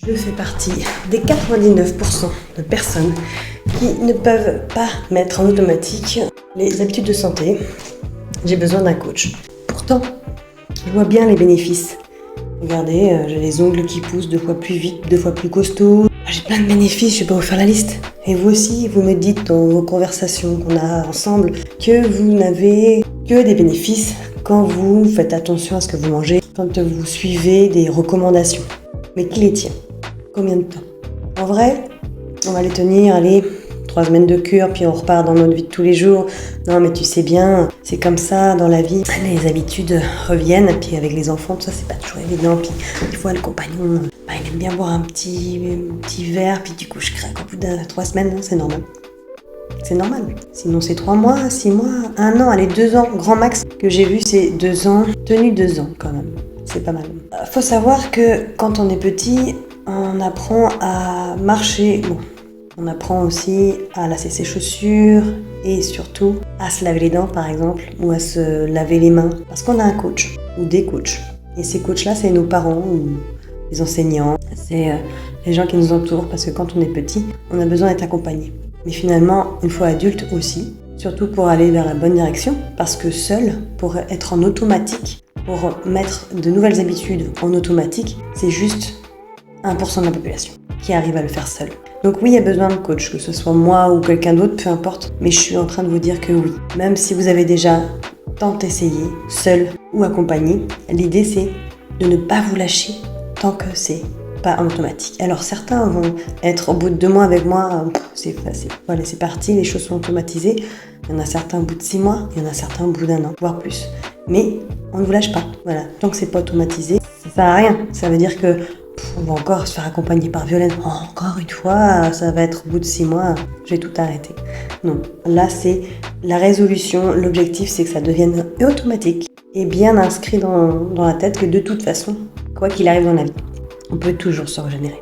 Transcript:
Je fais partie des 99% de personnes qui ne peuvent pas mettre en automatique les habitudes de santé. J'ai besoin d'un coach. Pourtant, je vois bien les bénéfices. Regardez, j'ai les ongles qui poussent 2 fois plus vite, 2 fois plus costauds. J'ai plein de bénéfices, je vais pas vous faire la liste. Et vous aussi, vous me dites dans vos conversations qu'on a ensemble que vous n'avez que des bénéfices quand vous faites attention à ce que vous mangez, quand vous suivez des recommandations. Mais qui les tient ? Combien de temps ? En vrai, on va les tenir, 3 semaines de cure, puis on repart dans notre vie de tous les jours. Non, mais tu sais bien, c'est comme ça dans la vie. Les habitudes reviennent, puis avec les enfants, tout ça, c'est pas toujours évident. Puis des fois, le compagnon, il aime bien boire un petit verre, puis du coup, je craque au bout de 3 semaines. Non, c'est normal. C'est normal. Sinon, c'est 3 mois, 6 mois, 1 an, 2 ans. Grand max que j'ai vu, c'est 2 ans. Tenu 2 ans, quand même. C'est pas mal. Faut savoir que quand on est petit, on apprend à marcher. Bon. On apprend aussi à lasser ses chaussures et surtout à se laver les dents par exemple ou à se laver les mains parce qu'on a un coach ou des coachs. Et ces coachs-là, c'est nos parents ou les enseignants, c'est les gens qui nous entourent parce que quand on est petit, on a besoin d'être accompagné. Mais finalement, une fois adulte aussi, surtout pour aller vers la bonne direction parce que seul, pour être en automatique, pour mettre de nouvelles habitudes en automatique, c'est juste 1% de la population qui arrive à le faire seul. Donc oui, il y a besoin de coach, que ce soit moi ou quelqu'un d'autre, peu importe. Mais je suis en train de vous dire que oui. Même si vous avez déjà tant essayé, seul ou accompagné, l'idée c'est de ne pas vous lâcher tant que c'est pas en automatique. Alors certains vont être au bout de 2 mois avec moi, c'est facile. Voilà, c'est parti, les choses sont automatisées. Il y en a certains au bout de 6 mois, il y en a certains au bout d'1 an, voire plus. Mais on ne vous lâche pas. Voilà, tant que c'est pas automatisé, ça sert à rien. Ça veut dire que on va encore se faire accompagner par Violaine. Encore une fois, ça va être au bout de 6 mois, je vais tout arrêter. Non, là c'est la résolution. L'objectif c'est que ça devienne automatique et bien inscrit dans la tête que de toute façon, quoi qu'il arrive dans la vie, on peut toujours se régénérer.